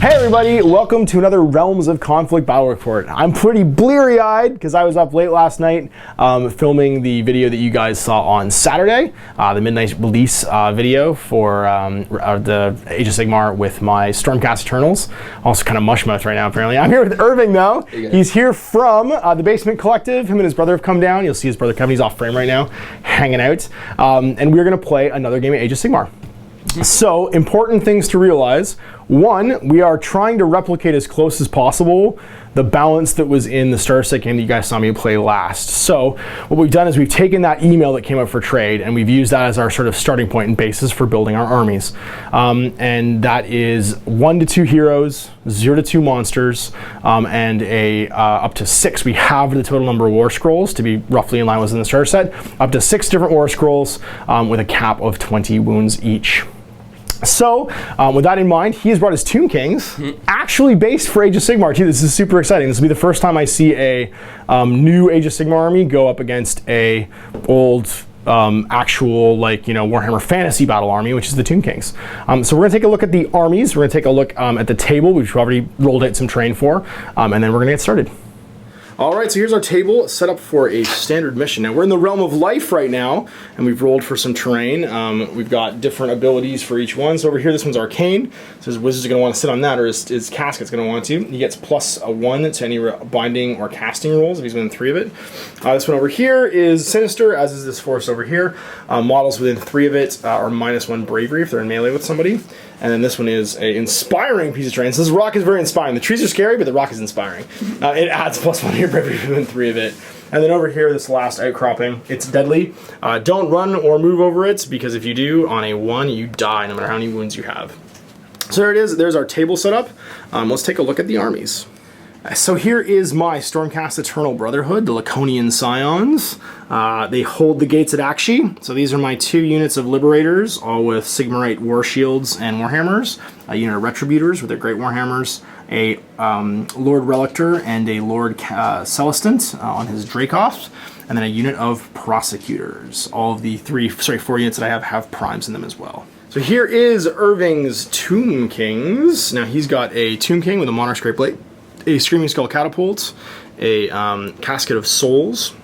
Hey everybody, welcome to another Realms of Conflict Battle Report. I'm pretty bleary-eyed because I was up late last night filming the video that you guys saw on Saturday, the midnight release video for the Age of Sigmar with my Stormcast Eternals. Also kind of mushmouth right now apparently. I'm here with Irving though. He's here from the Basement Collective. Him and his brother have come down. You'll see his brother Kevin, he's off frame right now, hanging out. And we're going to play another game of Age of Sigmar. So, important things to realize. One, we are trying to replicate as close as possible the balance that was in the starter set game that you guys saw me play last. So, what we've done is we've taken that email that came up for trade and we've used that as our sort of starting point and basis for building our armies. And that is 1 to 2 heroes, 0 to 2 monsters, and up to 6. We have the total number of war scrolls to be roughly in line with in the starter set. Up to 6 different war scrolls with a cap of 20 wounds each. So, with that in mind, he has brought his Tomb Kings, actually based for Age of Sigmar too. This is super exciting. This will be the first time I see a new Age of Sigmar army go up against a old actual, like, you know, Warhammer Fantasy Battle army, which is the Tomb Kings. So we're going to take a look at the armies. We're going to take a look at the table, which we've already rolled out some terrain for, and then we're going to get started. All right, so here's our table set up for a standard mission. Now, we're in the realm of life right now, and we've rolled for some terrain. We've got different abilities for each one. So over here, this one's Arcane. So his Wizard's going to want to sit on that, or his Casket's going to want to. He gets +1 to any binding or casting rolls if he's within 3 of it. This one over here is Sinister, as is this force over here. Models within 3 of it are -1 Bravery if they're in melee with somebody. And then this one is an inspiring piece of terrain. So this rock is very inspiring. The trees are scary, but the rock is inspiring. It adds +1 to your bravery within 3 of it. And then over here, this last outcropping, it's deadly. Don't run or move over it, because if you do, on a 1, you die, no matter how many wounds you have. So there it is. There's our table set up. Let's take a look at the armies. So here is my Stormcast Eternal Brotherhood, the Laconian Scions. They hold the gates at Akshi. So these are my 2 units of Liberators, all with Sigmarite War Shields and Warhammers. A unit of Retributors with their Great Warhammers. A Lord Relictor and a Lord Celestant on his Dracoths. And then a unit of Prosecutors. All of the 4 units that I have primes in them as well. So here is Irving's Tomb Kings. Now he's got a Tomb King with a Monarch's Great Blade, a Screaming Skull Catapult, a Casket of Souls,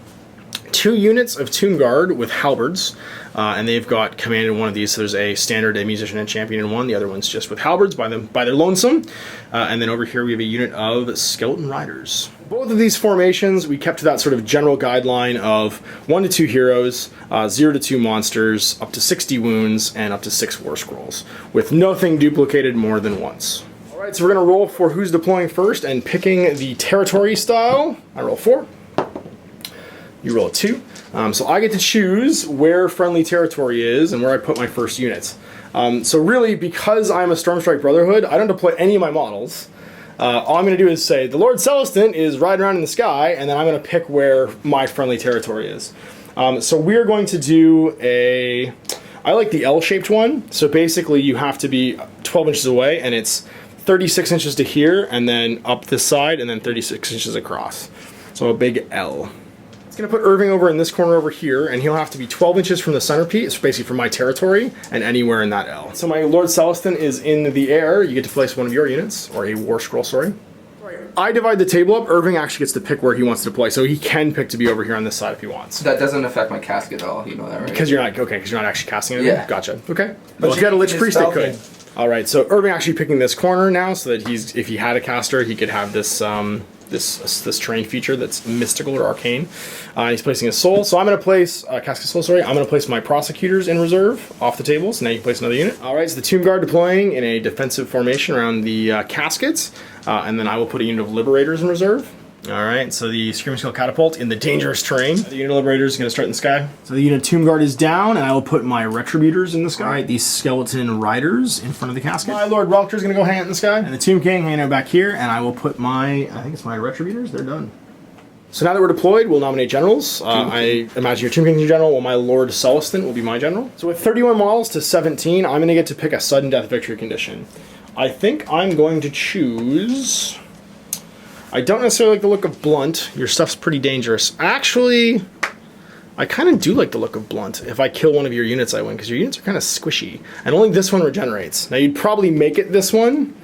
2 units of Tomb Guard with halberds, and they've got command in one of these. So there's a standard, a musician, and champion in one. The other one's just with halberds by their lonesome. And then over here we have a unit of Skeleton Riders. Both of these formations, we kept to that sort of general guideline of 1 to 2 heroes, 0 to 2 monsters, up to 60 wounds, and up to 6 war scrolls, with nothing duplicated more than once. Alright, so we're going to roll for who's deploying first and picking the territory style. I roll 4. You roll a 2. So I get to choose where friendly territory is and where I put my first units. So really, because I'm a Stormstrike Brotherhood, I don't deploy any of my models. All I'm going to do is say, the Lord Celestant is riding around in the sky, and then I'm going to pick where my friendly territory is. So we're going to do I like the L-shaped one. So basically you have to be 12 inches away, and it's 36 inches to here, and then up this side, and then 36 inches across. So a big L. It's going to put Irving over in this corner over here, and he'll have to be 12 inches from the centerpiece, basically from my territory, and anywhere in that L. So my Lord Celestant is in the air. You get to place one of your units, or a War Scroll, sorry. I divide the table up. Irving actually gets to pick where he wants to deploy, so he can pick to be over here on this side if he wants. That doesn't affect my casket at all, you know that, right? Because you're not actually casting it. Yeah. Gotcha. Okay. But if you had a Lich Priest, it could. All right. So Irving actually picking this corner now, so that if he had a caster, he could have this this terrain feature that's mystical or arcane. He's placing a soul, so I'm going to place casket soul. Sorry, I'm going to place my prosecutors in reserve off the table. So now you can place another unit. All right. So the Tomb Guard deploying in a defensive formation around the caskets. And then I will put a unit of Liberators in reserve. Alright, so the Screaming Skull Catapult in the dangerous terrain. The unit of Liberators is going to start in the sky. So the unit of Tomb Guard is down, and I will put my Retributors in the sky. Alright, the Skeleton Riders in front of the casket. My Lord Relictor is going to go hang out in the sky. And the Tomb King hanging out back here, and I will put I think it's my Retributors, they're done. So now that we're deployed, we'll nominate generals. I imagine your Tomb King's your general, while my Lord Celestant will be my general. So with 31 models to 17, I'm going to get to pick a sudden death victory condition. I think I'm going to choose... I don't necessarily like the look of Blunt. Your stuff's pretty dangerous. Actually, I kind of do like the look of Blunt. If I kill one of your units, I win, because your units are kind of squishy. And only this one regenerates. Now, you'd probably make it this one,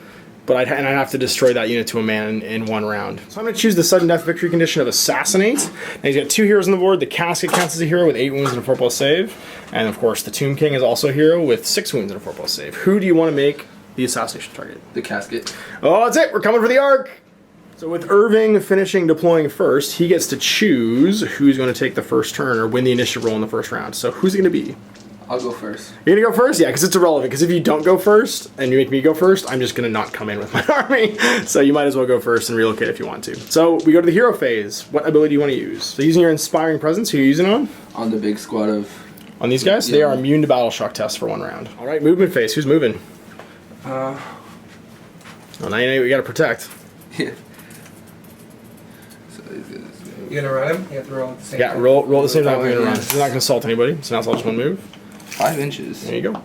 but I'd have to destroy that unit to a man in 1 round. So I'm going to choose the sudden death victory condition of Assassinate. Now he's got 2 heroes on the board. The Casket counts as a hero with 8 wounds and a 4+ save. And of course the Tomb King is also a hero with 6 wounds and a 4+ save. Who do you want to make the assassination target? The Casket. Oh, that's it. We're coming for the arc. So with Irving finishing deploying first, he gets to choose who's going to take the first turn or win the initiative roll in the first round. So who's it going to be? I'll go first. You're going to go first? Yeah, because it's irrelevant. Because if you don't go first and you make me go first, I'm just going to not come in with my army. So you might as well go first and relocate if you want to. So we go to the hero phase. What ability do you want to use? So using your Inspiring Presence, who are you using on? On the big squad of... On these guys? Yeah. They are immune to battle shock tests for 1 round. All right, movement phase. Who's moving? Oh, now we got to protect. Yeah. You gonna run him? You have to roll at the same time. Yeah, roll at the same time. We're going to run. You're not going to assault anybody, so now it's all just 1 move. 5 inches. There you go.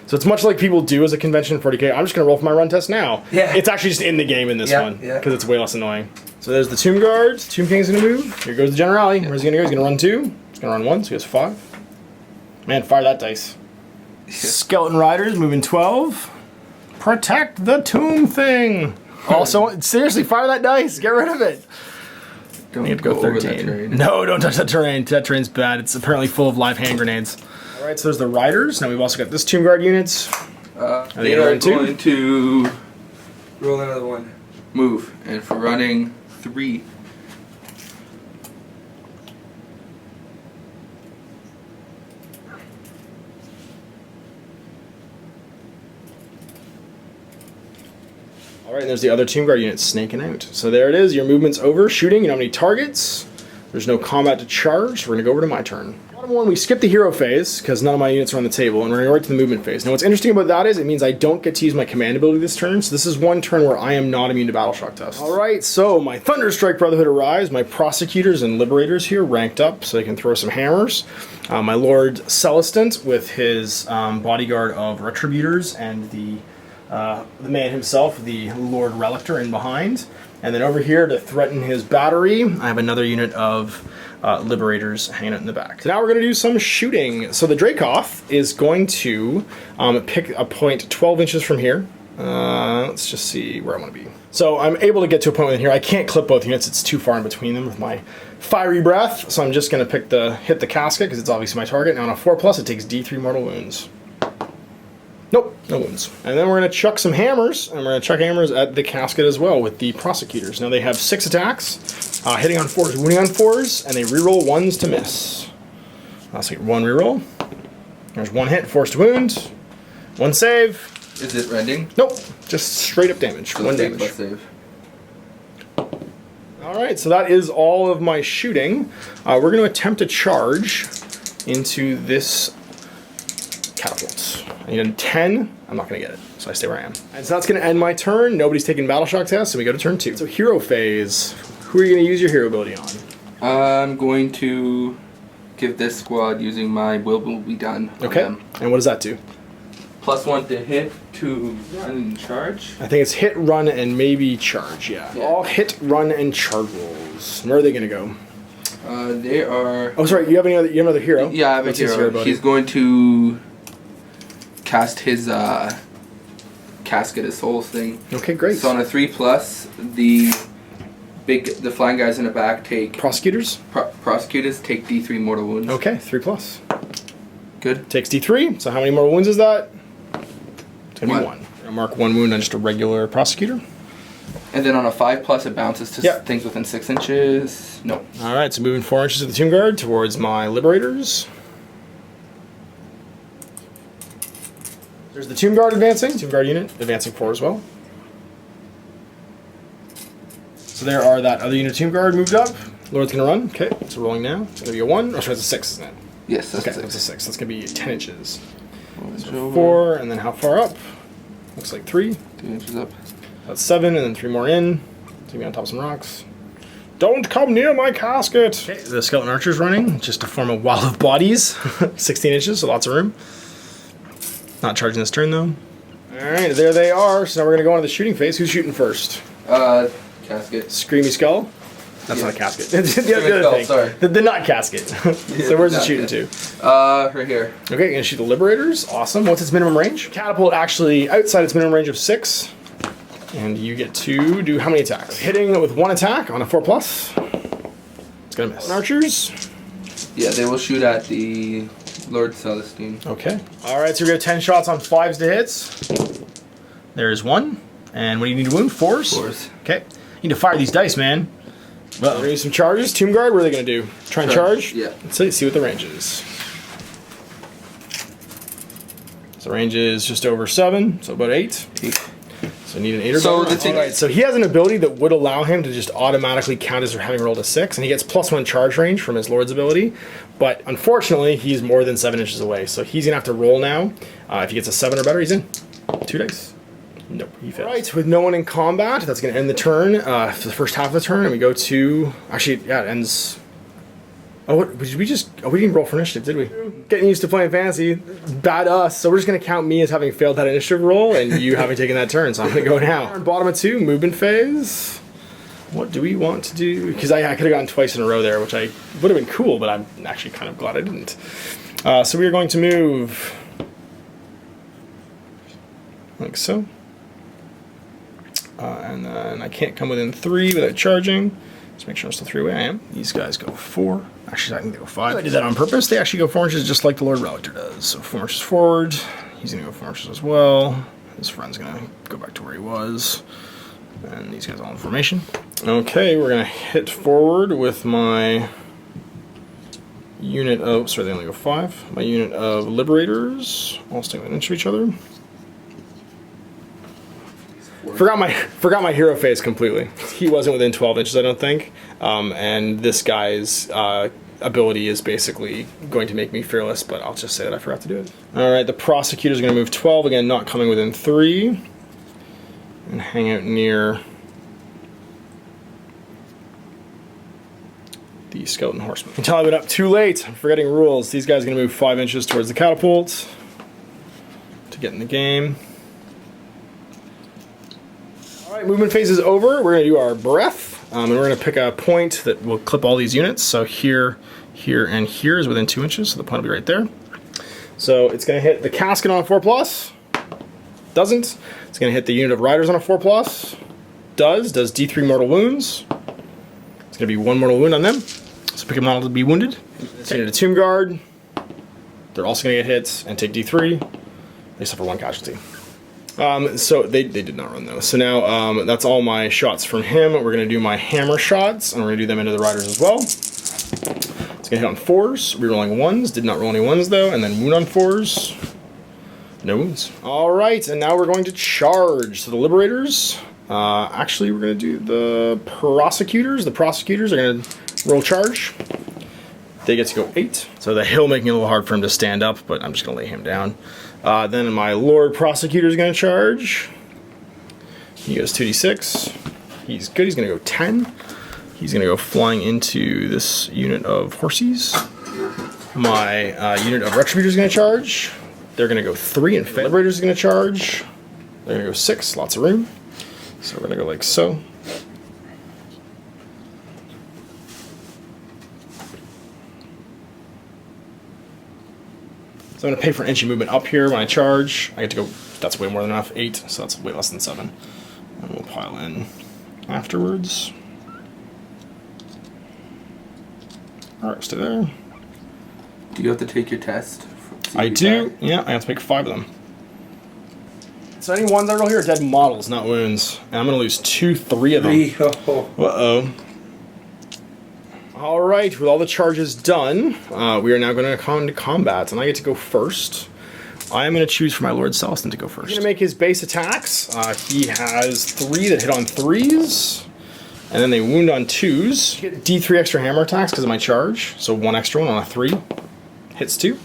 So it's much like people do as a convention in 40k. I'm just going to roll for my run test now. Yeah. It's actually just in the game in this one. Yeah. Because it's way less annoying. So there's the Tomb Guards. Tomb King's going to move. Here goes the Generale. Where's he going to go? He's going to run 2. He's going to run 1, so he has 5. Man, fire that dice. Skeleton Riders moving 12. Protect the Tomb Thing. Also, seriously, fire that dice. Get rid of it. Don't You have to go over that 13. terrain. No, don't touch that terrain. That terrain's bad. It's apparently full of live hand grenades. All right, so there's the Riders. Now we've also got this Tomb Guard units. They are going to Roll another 1. move, and for running 3. All right, and there's the other Tomb Guard units snaking out. So there it is. Your movement's over. Shooting, you don't have any targets. There's no combat to charge. So we're going to go over to my turn. Bottom one, we skip the hero phase because none of my units are on the table, and we're going to go right to the movement phase. Now what's interesting about that is it means I don't get to use my command ability this turn, so this is 1 turn where I am not immune to battle shock tests. All right, so my Thunderstrike Brotherhood arrives. My Prosecutors and Liberators here ranked up so they can throw some hammers. My Lord Celestant with his bodyguard of Retributors and the man himself, the Lord Relictor, in behind. And then over here to threaten his battery, I have another unit of Liberators hanging out in the back. So now we're going to do some shooting. So the Dracoth is going to pick a point 12 inches from here. Let's just see where I want to be. So I'm able to get to a point within here. I can't clip both units. It's too far in between them with my Fiery Breath. So I'm just going to hit the casket because it's obviously my target. Now on a 4+, it takes D3 mortal wounds. Nope, no wounds. And then we're going to chuck some hammers, and we're going to chuck hammers at the casket as well with the Prosecutors. Now they have 6 attacks, hitting on 4s, wounding on 4s, and they reroll 1s to miss. That's like 1 reroll. There's 1 hit, forced to wound, 1 save. Is it rending? Nope, just straight up damage, So 1 save damage. plus save. Alright, so that is all of my shooting. We're going to attempt a charge into this catapult. I need a 10. I'm not going to get it, so I stay where I am. And so that's going to end my turn. Nobody's taking battle shock tests, so we go to turn 2. So hero phase. Who are you going to use your hero ability on? I'm going to give this squad using my Will Be Done. Okay. And what does that do? +1 to hit, to run and charge. I think it's hit, run, and maybe charge. Yeah. All hit, run, and charge rolls. Where are they going to go? They are. Oh, sorry. You have another hero. Yeah, I have What's a his hero. ability? He's going to cast his casket of souls thing. Okay, great. So on a 3+, the flying guys in the back take Prosecutors. prosecutors take D3 mortal wounds. Okay, 3+. Good. Takes D3. So how many more wounds is that? It's gonna be 1. One. I'm gonna mark 1 wound on just a regular prosecutor. And then on a 5+, it bounces to Yep. things within 6 inches. No. All right, so moving 4 inches of the Tomb Guard towards my Liberators. There's the Tomb Guard advancing. Tomb Guard unit advancing 4 as well. So there are that other unit Tomb Guard moved up. Lord's gonna run. Okay, so rolling now. It's gonna be a 1. Oh, sorry, it's a 6, isn't it? Yes, that's Okay, it. that's a 6. That's gonna be 10 inches. So 4, and then how far up? Looks like 3. 2 inches up. That's 7, and then 3 more in. Take me on top of some rocks. Don't come near my casket! Okay, the Skeleton Archer's running, just to form a wall of bodies. 16 inches, so lots of room. Not charging this turn, though. Alright, there they are. So now we're going to go on to the shooting phase. Who's shooting first? Casket. Screamy Skull? That's Yeah. not a casket. the Screaming other Skull, thing. sorry. The nut casket. So where's it shooting to? Right here. Okay, you're going to shoot the Liberators. Awesome. What's its minimum range? Catapult actually outside its minimum range of 6. And you get to do how many attacks? Hitting with 1 attack on a 4+. It's gonna miss. Archers. Yeah, they will shoot at the Lord Celestine. Okay. All right, so we got 10 shots on 5s to hits. There's 1. And what do you need to wound? 4s? 4s. Okay. You need to fire these dice, man. Well, we're gonna do some charges. Tomb Guard, what are they gonna do? Try and charge? Yeah. Let's see what the range is. So range is just over 7, so about 8. 8. So need an 8 or So better. the thing- Alright, so he has an ability that would allow him to just automatically count as having rolled a 6, and he gets +1 charge range from his Lord's ability. But unfortunately, he's more than 7 inches away, so he's gonna have to roll now. If he gets a 7 or better, he's in. 2 dice. Nope, he fails. Right, with no one in combat, that's gonna end the turn for the first half of the turn, and we go to actually, yeah, it ends. Oh, what, did we just? Oh, we didn't roll for initiative, did we? Getting used to playing fantasy, bad us. So we're just gonna count me as having failed that initiative roll, and you having taken that turn. So I'm gonna go now. Bottom of 2, movement phase. What do we want to do? Because I could have gotten twice in a row there, which I would have been cool, but I'm actually kind of glad I didn't. So we are going to move like so, and then I can't come within 3 without charging. Just make sure I'm still 3 away. I am. These guys go 4. Actually, I think they go 5. I did that on purpose. They actually go 4 inches just like the Lord Relictor does. So 4 inches forward. He's going to go 4 inches as well. His friend's going to go back to where he was. And these guys all in formation. Okay, we're going to hit forward with my unit of... Sorry, they only go 5. My unit of Liberators. All staying within an inch of each other. Forgot my hero phase completely. He wasn't within 12 inches, I don't think. And this guy's ability is basically going to make me fearless, but I'll just say that I forgot to do it. Alright, the Prosecutor's going to move 12, again, not coming within 3. And hang out near the Skeleton Horseman. Until I went up too late, I'm forgetting rules. These guys are going to move 5 inches towards the catapult to get in the game. Alright, movement phase is over. We're going to do our breath, and we're going to pick a point that will clip all these units. So here, here, and here is within 2 inches, so the point will be right there. So it's going to hit the casket on a 4+. Doesn't. It's going to hit the unit of riders on a 4+. Does D3 mortal wounds. It's going to be 1 mortal wound on them. So pick a model to be wounded. It's going to Tomb Guard. They're also going to get hits and take D3. They suffer 1 casualty. So they did not run those. So now that's all my shots from him. We're going to do my hammer shots, and we're going to do them into the riders as well. It's going to hit on 4s, rerolling 1s. Did not roll any 1s though, and then wound on 4s. No wounds. All right, and now we're going to charge. So the Liberators. Actually, we're going to do the Prosecutors. The Prosecutors are going to roll charge. They get to go 8. So the hill making it a little hard for him to stand up, but I'm just going to lay him down. Then my Lord Prosecutor is going to charge. He goes 2d6. He's good. He's going to go 10. He's going to go flying into this unit of horses. My unit of Retributor is going to charge. They're going to go 3 and fail. Liberator is going to charge. They're going to go 6. Lots of room. So we're going to go like so. So I'm going to pay for an inch of movement up here when I charge. I get to go, that's way more than enough, 8, so that's way less than 7. And we'll pile in afterwards. Alright, stay there. Do you have to take your test? I do, yeah, I have to make 5 of them. So any ones I roll here are dead models, not wounds. And I'm going to lose 3 of them. Uh-oh. Alright, with all the charges done, we are now going to come to combat, and I get to go first. I am going to choose for my Lord Celestin to go first. He's going to make his base attacks. He has 3 that hit on 3s, and then they wound on 2s. Get D3 extra hammer attacks because of my charge, so 1 extra one on a 3. Hits 2.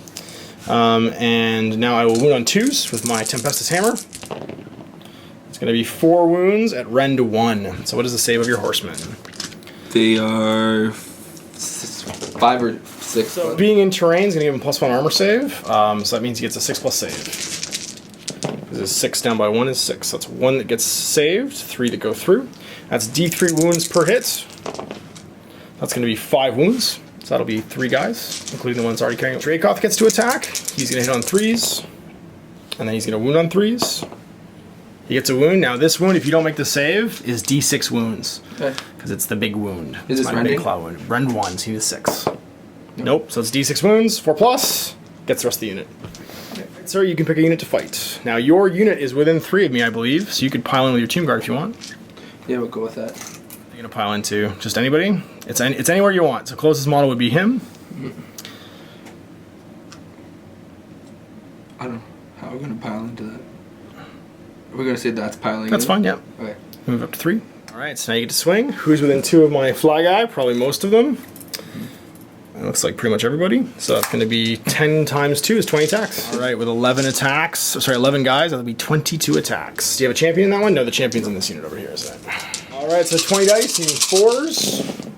And now I will wound on 2s with my Tempestus Hammer. It's going to be 4 wounds at rend 1. So what is the save of your horsemen? They are 5 or 6. So being in terrain is going to give him +1 armor save. So that means he gets a 6+ save. Because his 6 down by 1 is 6. So that's 1 that gets saved, 3 that go through. That's D3 wounds per hit. That's going to be 5 wounds. So that'll be 3 guys, including the ones already carrying. Dracoth gets to attack. He's going to hit on 3s. And then he's going to wound on 3s. He gets a wound. Now this wound, if you don't make the save, is D6 wounds. Okay. Because it's the big wound. Is this big claw wound. Rend 1, so he was 6. Nope, so it's D6 wounds, 4+, gets the rest of the unit. Okay. Right, sir, you can pick a unit to fight. Now your unit is within 3 of me, I believe, so you could pile in with your Tomb Guard if you want. Yeah, we'll go with that. You're gonna pile into just anybody? It's anywhere you want, so closest model would be him. I don't know. How are we gonna pile into that? We're gonna say that's piling. That's fine, yeah. Okay. Move up to 3. Alright, so now you get to swing. Who's within 2 of my fly guy? Probably most of them. It looks like pretty much everybody. So that's gonna be 10 times 2 is 20 attacks. Alright, with 11 attacks, sorry, 11 guys, that'll be 22 attacks. Do you have a champion in that one? No, the champion's in this unit over here, is that? Alright, so 20 dice, you need 4s.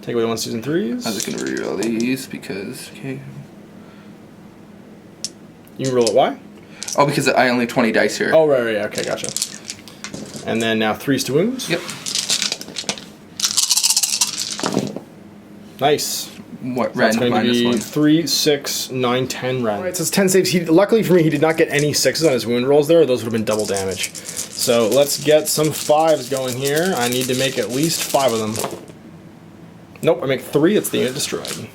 Take away the 1s, 2s, and 3s. I'm just gonna reroll these because, okay. You can roll it, why? Oh, because I only 20 dice here. Oh, right, okay, gotcha. And then now 3s to wounds. Yep. Nice. What, So that's rend going to be -1? 3, 6, 9, 10 rend. Alright, so it's 10 saves. Luckily for me, he did not get any 6s on his wound rolls there. Those would have been double damage. So let's get some 5s going here. I need to make at least 5 of them. Nope, I make 3. It's the unit destroyed.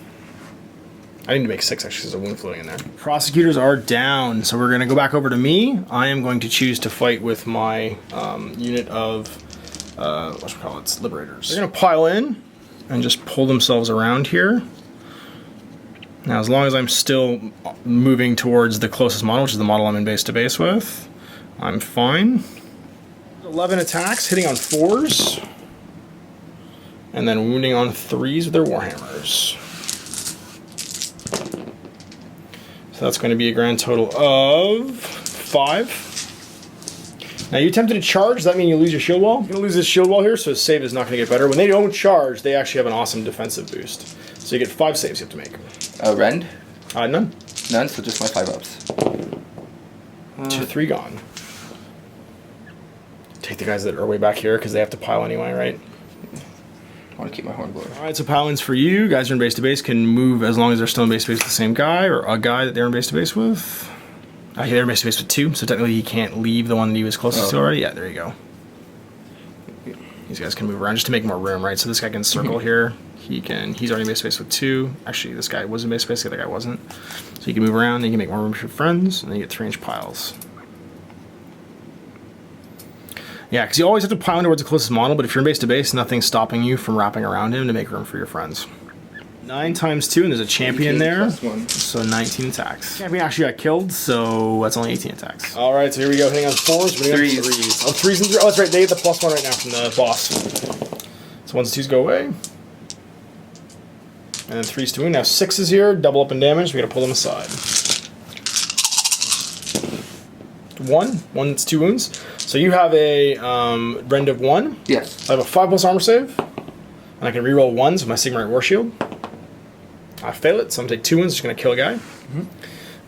I need to make 6 actually, there's a wound floating in there. Prosecutors are down, so we're going to go back over to me. I am going to choose to fight with my unit of, whatchamacallits, Liberators. They're going to pile in and just pull themselves around here. Now, as long as I'm still moving towards the closest model, which is the model I'm in base to base with, I'm fine. 11 attacks, hitting on 4s, and then wounding on 3s with their Warhammers. So that's going to be a grand total of 5. Now, you attempted to charge, does that mean you lose your shield wall? You're going to lose this shield wall here, so his save is not going to get better. When they don't charge, they actually have an awesome defensive boost. So you get 5 saves you have to make. Rend? None. None, so just my 5-ups. 2, 3 gone. Take the guys that are way back here, because they have to pile anyway, right? I want to keep my hornblower. Alright, so pile-ins for you. Guys who are in base to base can move as long as they're still in base to base with the same guy, or a guy that they're in base to base with. They're in base to base with 2, so technically he can't leave the one that he was closest to already. Yeah, there you go. These guys can move around just to make more room, right? So this guy can circle here. He's already in base to base with 2. Actually, this guy was in base to base, the other guy wasn't. So you can move around, then you can make more room for your friends, and then you get 3-inch piles. Yeah, because you always have to pile in towards the closest model, but if you're in base to base, nothing's stopping you from wrapping around him to make room for your friends. 9 times 2, and there's a champion there, so 19 attacks. Champion actually got killed, so that's only 18 attacks. All right, so here we go, hitting on 4s, hitting on 3s. Oh, 3s and 3s. Oh, that's right, they get the +1 right now from the boss. So 1s and 2s go away. And then 3s to wound. Now 6s here, double up in damage. We gotta pull them aside. 1, that's 2 wounds. So you have a rend of 1. Yes. So I have a 5+ armor save, and I can reroll 1s with my Sigmar War Shield. I fail it, so I'm gonna take 2 wounds. Just gonna kill a guy.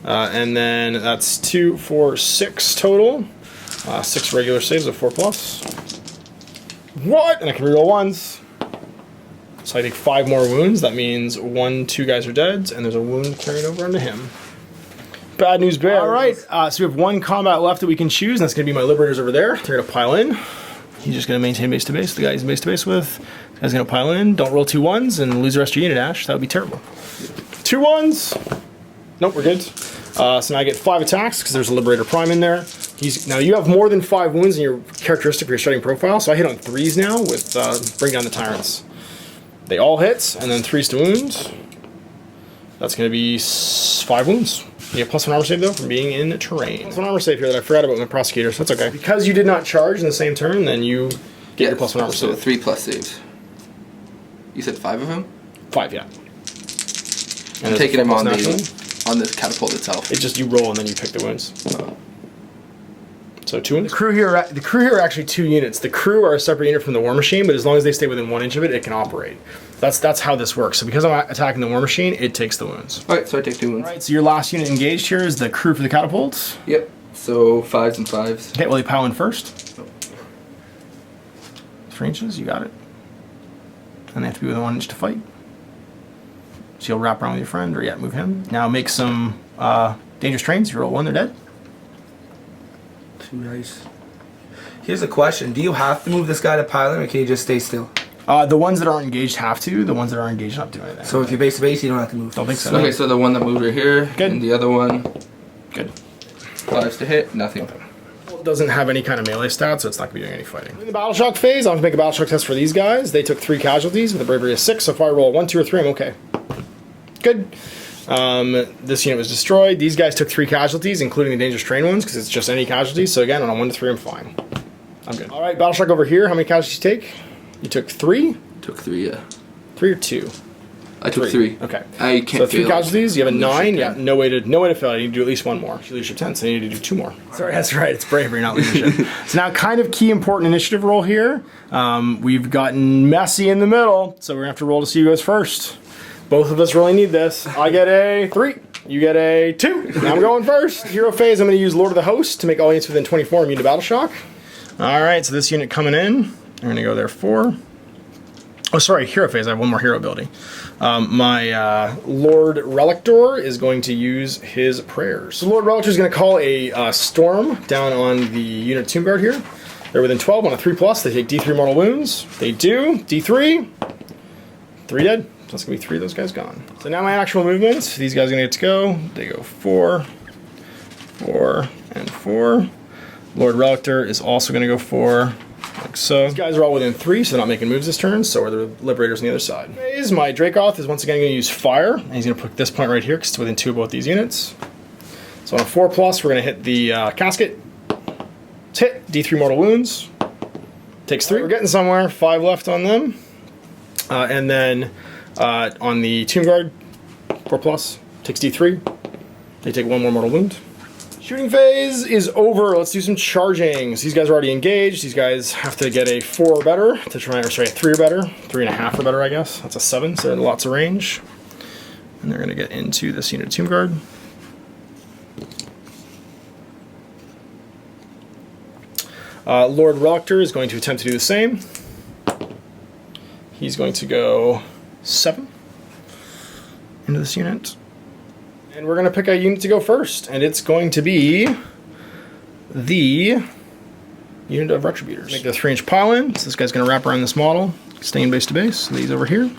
And then that's 2, 4, 6 total. 6 regular saves of 4+. What? And I can reroll 1s. So I take 5 more wounds. That means 1, 2 guys are dead, and there's a wound carried over onto him. Bad news bears. All right, so we have 1 combat left that we can choose, and that's going to be my Liberators over there. They're going to pile in. He's just going to maintain base to base. The guy he's in base to base with. The guy's going to pile in. Don't roll 2 1s and lose the rest of your unit, Ash. That would be terrible. 2 1s. Nope, we're good. So now I get 5 attacks because there's a Liberator Prime in there. Now you have more than 5 wounds in your characteristic for your starting profile, so I hit on 3s now with Bring Down the Tyrants. They all hit, and then 3s to wound. That's going to be 5 wounds. You have +1 armor save though from being in terrain. +1 armor save here that I forgot about with my Prosecutor, so that's okay. Because you did not charge in the same turn, then you get your +1 armor so save. 3+ saves. You said 5 of them? 5, yeah. I'm taking them on this catapult itself. It's just you roll and then you pick the wounds. So 2 wounds. The crew here are actually 2 units. The crew are a separate unit from the War Machine, but as long as they stay within 1 inch of it, it can operate. That's how this works. So because I'm attacking the War Machine, it takes the wounds. Alright, so I take 2 wounds. Alright, so your last unit engaged here is the crew for the catapults. Yep. So 5s and 5s. Okay, well they pile in first. 3 inches, you got it. And they have to be within 1 inch to fight. So you'll wrap around with your friend, or move him. Now make some dangerous trains. You roll 1, they're dead. 2 dice. Here's a question. Do you have to move this guy to pilot, or can you just stay still? The ones that aren't engaged have to. The ones that are engaged don't do anything. So if you're base to base, you don't have to move. Don't think so. Okay, so the one that moved right here, Good. and the other one, Good. 5s to hit, nothing. It doesn't have any kind of melee stats, so it's not going to be doing any fighting. In the battle shock phase, I'm going to make a battle shock test for these guys. They took 3 casualties with a bravery of 6, so if I roll a 1, 2, or 3, I'm okay. Good. This unit was destroyed. These guys took 3 casualties, including the dangerous terrain ones, because it's just any casualties. So again, on a 1 to 3, I'm fine. I'm good. All right, battle shock over here. How many casualties you take? You took 3? Took 3, yeah. 3 or 2? I took 3. Okay. I can't So 3 fail. casualties. You have a 9. Yeah. Ten. No way to fail. You need to do at least 1 more. If you leadership 10, so you need to do 2 more. Sorry, that's right. It's bravery, not leadership. So now, kind of key important initiative roll here. We've gotten messy in the middle, so we're gonna have to roll to see who goes first. Both of us really need this. I get a 3. You get a 2. Now I'm going first. Hero phase. I'm going to use Lord of the Host to make all units within 24 immune to battle shock. All right. So this unit coming in. I'm going to go there 4. Oh, sorry, hero phase. I have 1 more hero ability. My Lord Relictor is going to use his prayers. So Lord Relictor is going to call a storm down on the unit Tomb Guard here. They're within 12 on a 3+. They take D3 mortal wounds. They do. D3. 3 dead. So that's going to be 3 of those guys gone. So now my actual movements. These guys are going to get to go. They go 4, 4, and 4. Lord Relictor is also going to go 4. Like so. These guys are all within 3, so they're not making moves this turn, so are the Liberators on the other side. My Dracoth is once again going to use Fire, and he's going to put this point right here because it's within 2 of both these units. So on a 4+, we're going to hit the Casket. It's hit, D3 mortal wounds. Takes 3. We're getting somewhere. 5 left on them. And then on the Tomb Guard, 4+, takes D3. They take 1 more mortal wound. Shooting phase is over. Let's do some charging. So these guys are already engaged. These guys have to get a 4 or better to try, or sorry, a 3 or better. 3.5 or better, I guess. That's a 7, so they're in lots of range. And they're going to get into this unit Tomb Guard. Lord Relictor is going to attempt to do the same. He's going to go 7 into this unit. And we're going to pick a unit to go first, and it's going to be the unit of Retributors. Make the 3-inch pile in, so this guy's going to wrap around this model, staying base to base. So he's over here.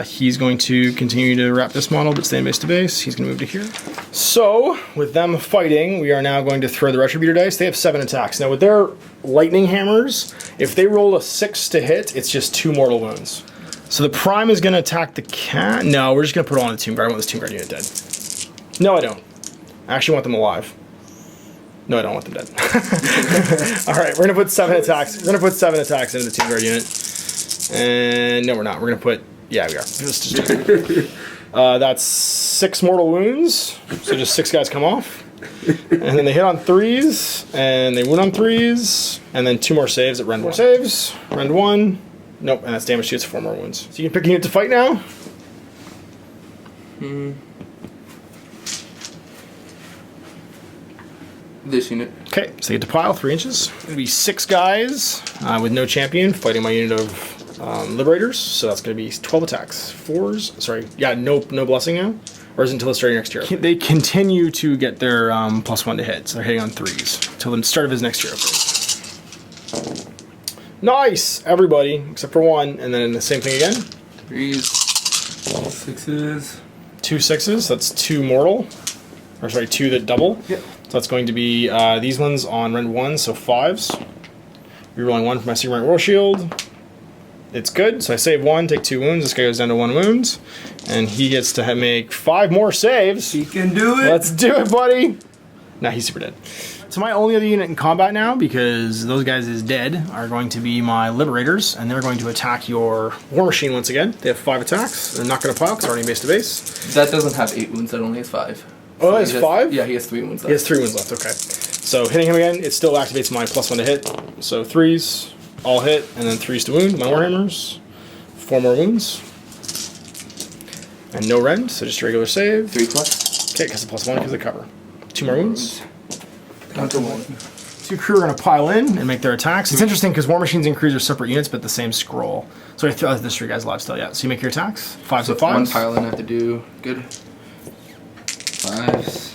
He's going to continue to wrap this model, but staying base to base. He's going to move to here. So, with them fighting, we are now going to throw the Retributor dice. They have 7 attacks. Now, with their lightning hammers, if they roll a 6 to hit, it's just 2 mortal wounds. So the Prime is going to attack the cat. No, we're just going to put it on the Tomb Guard. I want this Tomb Guard unit dead. No, I don't. I actually want them alive. No, I don't want them dead. All right, we're going to put 7 attacks. We're going to put 7 attacks into the Tomb Guard unit. And no, we're not. We're going to put... Yeah, we are. That's 6 mortal wounds. So just 6 guys come off. And then they hit on 3s. And they wound on 3s. And then 2 more saves at Rend 1. Saves. Rend 1. Nope, and that's damage to its 4 more wounds. So you can pick a unit to fight now. This unit. Okay, so you get to pile 3 inches. It's going to be 6 guys with no champion fighting my unit of Liberators. So that's going to be 12 attacks. 4s, sorry, yeah, no blessing now. Or is it until the start of next year? They continue to get their +1 to hit, so they're hitting on 3s until the start of his next year. Nice, everybody except for 1, and then the same thing again. 3s, 6s, 2 6s. That's 2 mortal, or sorry, 2 that double. Yep. So that's going to be these ones on Rend 1, so 5s. Rerolling 1 for my Sigmar War Shield. It's good, so I save 1, take 2 wounds. This guy goes down to 1 wound, and he gets to make 5 more saves. He can do it. Let's do it, buddy. Nah, he's super dead. So my only other unit in combat now, because those guys is dead, are going to be my Liberators, and they're going to attack your War Machine once again. They have 5 attacks. They're not going to pile because they're already base to base. That doesn't have 8 wounds, that only has 5. Oh, it has 5? Yeah, he has 3 wounds left. He has 3 wounds left, okay. So hitting him again, it still activates my +1 to hit. So 3s, all hit, and then 3s to wound. My Warhammers, 4 more wounds. And no rend, so just a regular save. 3+. Okay, because the +1 because of cover. 2 more wounds. Down to 1. 2 crew are going to pile in and make their attacks. It's interesting because War Machines and crews are separate units, but the same scroll. So I throw this 3 guys alive still, yeah. So you make your attacks. 5s So and 5s. 1 pile in I have to do. Good. 5s.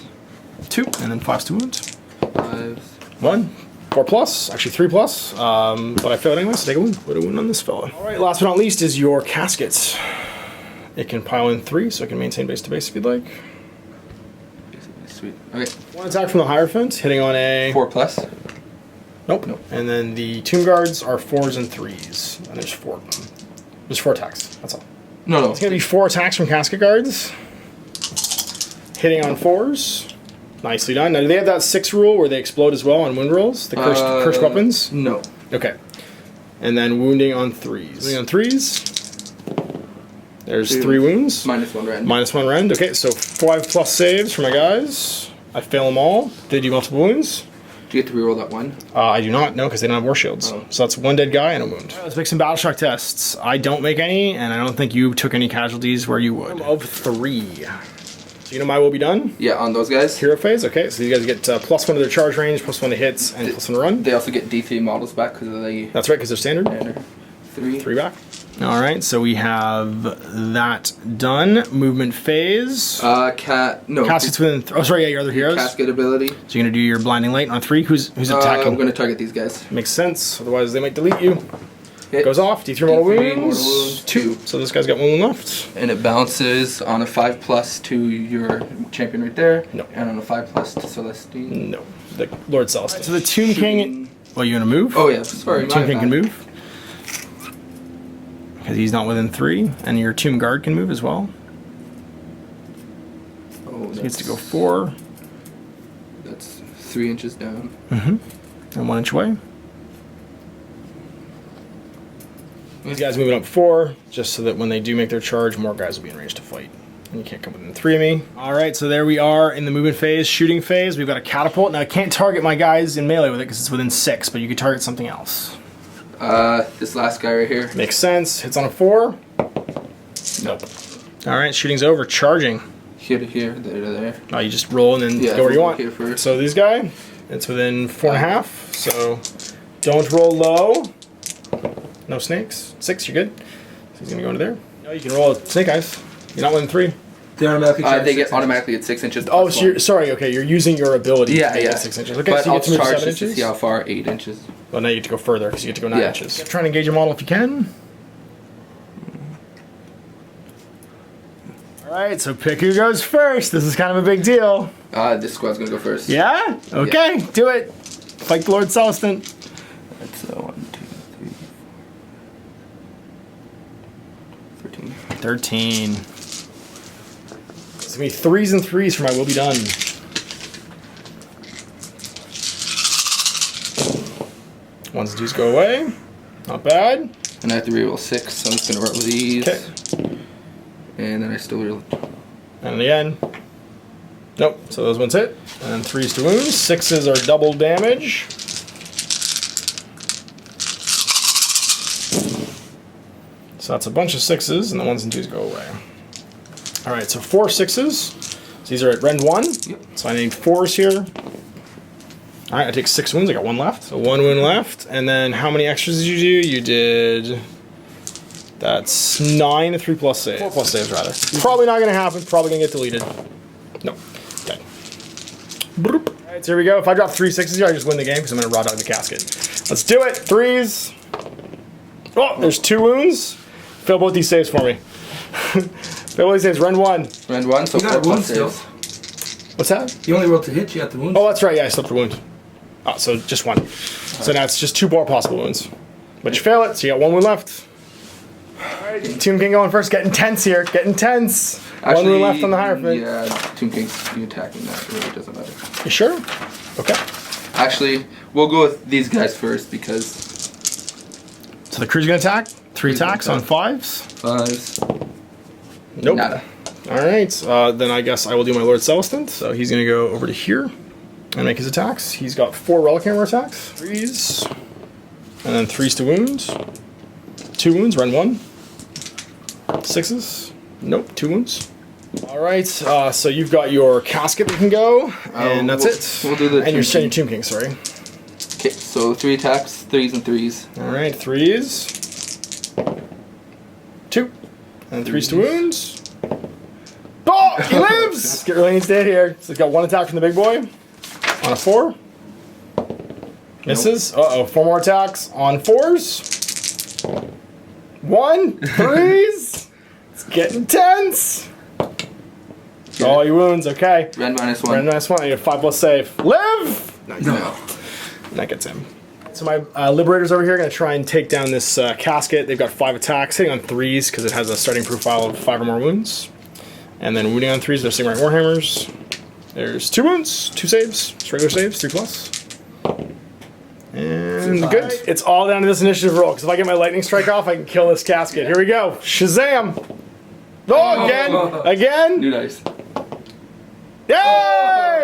2, and then 5s to wound. 5s. 1. 4+, actually 3+, but I failed anyway, so take a wound. Put a wound on this fella. All right, last but not least is your caskets. It can pile in 3, so it can maintain base to base if you'd like. Sweet. Okay. 1 attack from the Hierophant, hitting on a... 4+. Nope. And then the Tomb Guards are 4s and 3s, and there's 4 of them. There's 4 attacks, that's all. No. It's gonna be 4 attacks from Casket Guards, hitting on 4s. Nicely done. Now, do they have that 6 rule where they explode as well on wound rolls? The cursed weapons? No. Okay. And then wounding on 3s. Wounding on 3s. There's 3 wounds. -1 rend. -1 rend. Okay, so 5+ saves for my guys. I fail them all. They do multiple wounds. Do you get to reroll that 1? I do not, no, because they don't have war shields. Oh. So that's 1 dead guy and a wound. Right, let's make some battle shock tests. I don't make any, and I don't think you took any casualties where you would. Of 3. So you know my will be done? Yeah, on those guys. Hero phase, okay. So you guys get +1 to their charge range, +1 to hits, and +1 to run. They also get D3 models back because of the... That's right, because they're standard. 3. 3 back. All right, so we have that done. Movement phase. No. Caskets within... oh, sorry, yeah, your other heroes. Casket ability. So you're going to do your blinding light on 3. Who's attacking? I'm going to target these guys. Makes sense, otherwise they might delete you. Hit. Goes off, D3 mortal D3 wounds. mortal wounds, 2. So this guy's got 1 wound left. And it bounces on a 5+ to your champion right there. No. And on a 5+ to Celestine. No, the Lord Celestine. So the Tomb King... well, you going to move? Oh, yeah, sorry. Tomb King can move. Because he's not within 3, and your Tomb Guard can move as well. Oh, So he gets to go 4. That's 3 inches down. And 1 inch away. These guys moving up 4, just so that when they do make their charge, more guys will be in range to fight. And you can't come within 3 of me. Alright, so there we are in the movement phase, shooting phase. We've got a catapult. Now I can't target my guys in melee with it because it's within 6, but you can target something else. This last guy right here. Makes sense. Hits on a 4. Nope. Alright, shooting's over. Charging. Here to here, there to there. Oh, you just roll and then go where you want. Here first. So this guy, it's within 4.5. So don't roll low. No snakes. 6, you're good. So he's gonna go into there. No, you can roll snake eyes. You're not within 3. They automatically charge they get 6 automatically at 6 inches. Oh, so you're, sorry. Okay, you're using your ability. Yeah, to yeah. Get 6 inches. Okay, But so you I'll get to move charge 7 just to inches. see how far. 8 inches. Well, now you get to go further because you get to go 9 Yeah. inches. Try and engage your model if you can. All right, so pick who goes first. This is kind of a big deal. This squad's gonna go first. Yeah? Okay, do it. Fight the Lord Celestin. That's 1, 2, 3, 4, 13. 13. It's gonna be 3s and 3s for my will be done. Ones and 2s go away. Not bad. And I have to reroll 6, so I'm just gonna roll these. Okay. And then I still reroll. And again. Nope, so those ones hit. And then 3s to wounds. 6s are double damage. So that's a bunch of 6s, and the 1s and 2s go away. Alright, so 4 6s. So these are at rend 1. Yep. So I need 4s here. Alright, I take 6 wounds. I got 1 left. So 1 wound left. And then how many extras did you do? You did... that's 9 to 3+ saves. 4+ saves, rather. Probably not going to happen. Probably going to get deleted. No. Okay. Alright, so here we go. If I drop 3 6s here, I just win the game because I'm going to raw dog the casket. Let's do it. 3s. Oh, there's 2 wounds. Fill both these saves for me. Fill both these saves. Rend 1. Rend 1, so You got 4+ wounds still. saves. What's that? You only rolled to hit, you got the wound. Oh, that's right. Yeah, I slipped a wound. Oh, so just 1. So now it's just 2 more possible wounds. But you fail it, so you got 1 wound left. Alright, Tomb King going first. Get intense here. Get intense. Actually, 1 wound left on the Hierophant. Yeah, Tomb King's you attacking that. It really doesn't matter. You sure? Okay. Actually, we'll go with these guys first because... So the crew's gonna attack. 3 Crew's gonna attacks on attack. 5s. 5s. Nope. Nada. Alright, then I guess I will do my Lord Celestin. So he's gonna go over to here and make his attacks. He's got 4 Relic Hammer attacks. 3s. And then 3s to wound. 2 wounds, run 1. 6s. Nope, 2 wounds. Alright, so you've got your casket that can go, and that's it. We'll do the and your Tomb Tomb King, sorry. Okay, so 3 attacks, 3s and 3s. Alright, 3s. 2. And 3s to wounds. Oh, he lives! Get really needs to hit here. So he's got 1 attack from the big boy. On a 4. Misses. Uh-oh, 4 more attacks on 4s. 1, 3s. It's getting tense. All your wounds, okay. Red -1. Red -1, I get 5+ save. Live! Nice. No. That gets him. So my Liberators over here are going to try and take down this casket. They've got 5 attacks, hitting on 3s because it has a starting profile of 5 or more wounds. And then wounding on 3s, they're Sigmar Warhammers. There's 2 wounds, 2 saves, just regular saves, 3+. And good. It's all down to this initiative roll, because if I get my lightning strike off, I can kill this casket. Here we go. Shazam! Oh, again! Again! New dice. Yay!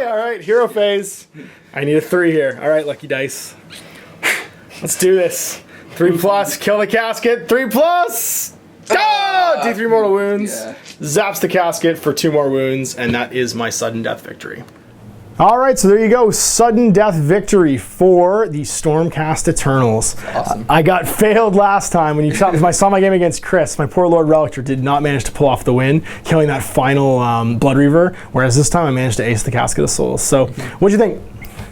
Alright, hero phase. I need a 3 here. Alright, lucky dice. Let's do this. 3+, kill the casket. 3+! Oh! D3 mortal wounds. Yeah. Zaps the casket for 2 more wounds, and that is my sudden death victory. Alright, so there you go. Sudden death victory for the Stormcast Eternals. Awesome. I got failed last time when you saw my game against Chris. My poor Lord Relictor did not manage to pull off the win, killing that final Blood Reaver, whereas this time I managed to ace the Casket of Souls. So, what'd you think?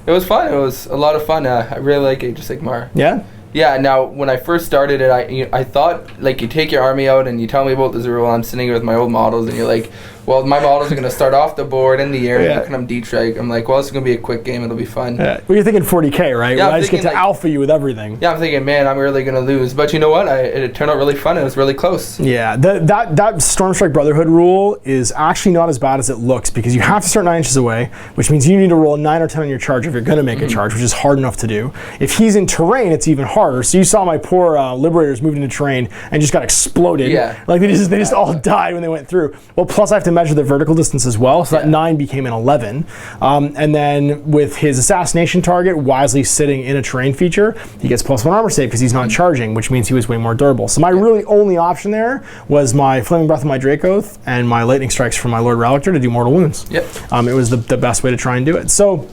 It was fun. It was a lot of fun. I really like Age of Sigmar. Yeah? Yeah, now, when I first started it, I thought, like, you take your army out and you tell me about the rule. I'm sitting here with my old models, and you're like, well, my models are going to start off the board in the air, Yeah. and I'm D-Strike. I'm like, well, this is going to be a quick game. It'll be fun. Well, you're thinking 40k, right? Yeah, Where I'm I just get to thinking, like- alpha you with everything. Yeah, I'm thinking, man, I'm really going to lose. But you know what? It turned out really fun. It was really close. Yeah, that Stormstrike Brotherhood rule is actually not as bad as it looks, because you have to start 9 inches away, which means you need to roll a 9 or 10 on your charge if you're going to make a charge, which is hard enough to do. If he's in terrain, it's even harder. So you saw my poor Liberators moved into terrain and just got exploded. Yeah. Like they just all died when they went through. Well, plus I have to measure the vertical distance as well, so that 9 became an 11. And then with his assassination target wisely sitting in a terrain feature, he gets +1 armor save because he's not charging, which means he was way more durable. So my really only option there was my Flaming Breath of my Dracoth and my Lightning Strikes from my Lord Relictor to do mortal wounds. Yep. It was the best way to try and do it. So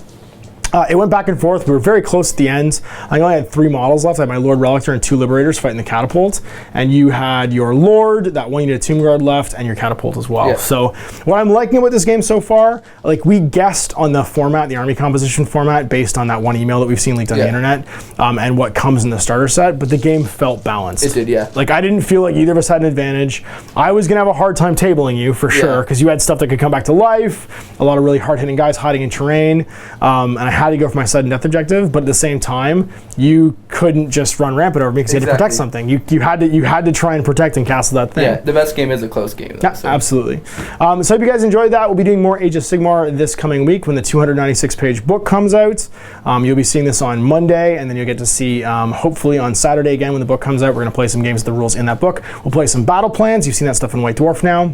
it went back and forth. We were very close at the end. I only had 3 models left. I had my Lord Relictor and 2 Liberators fighting the Catapult. And you had your Lord, that one unit of Tomb Guard left, and your Catapult as well. Yeah. So what I'm liking about this game so far, like we guessed on the format, the army composition format, based on that one email that we've seen leaked on the internet, and what comes in the starter set, but the game felt balanced. It did, yeah. Like I didn't feel like either of us had an advantage. I was going to have a hard time tabling you for sure, because you had stuff that could come back to life, a lot of really hard-hitting guys hiding in terrain, and I had to go for my sudden death objective, but at the same time, you couldn't just run rampant over me because you had to protect something. You had to try and protect and castle that thing. Yeah, the best game is a close game. Though, Yeah, absolutely. So I hope you guys enjoyed that. We'll be doing more Age of Sigmar this coming week when the 296-page book comes out. You'll be seeing this on Monday, and then you'll get to see, hopefully on Saturday again when the book comes out, we're going to play some games with the rules in that book. We'll play some battle plans. You've seen that stuff in White Dwarf now.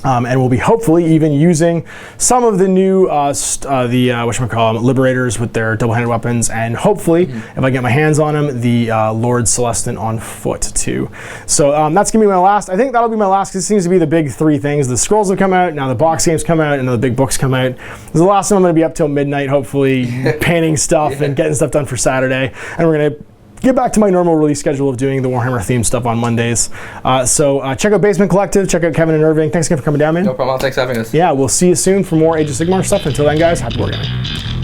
And we'll be hopefully even using some of the new Liberators with their double-handed weapons, and hopefully, if I get my hands on them, the Lord Celestin on foot too. So that's gonna be my last. I think that'll be my last, because it seems to be the big 3 things. The scrolls have come out, now the box games come out, and now the big books come out. This is the last time I'm gonna be up till midnight, hopefully, painting stuff and getting stuff done for Saturday, and we're gonna get back to my normal release schedule of doing the Warhammer themed stuff on Mondays. So check out Basement Collective, check out Kevin and Irving. Thanks again for coming down, man. No problem. Thanks for having us. Yeah, we'll see you soon for more Age of Sigmar stuff. Until then, guys, happy wargaming.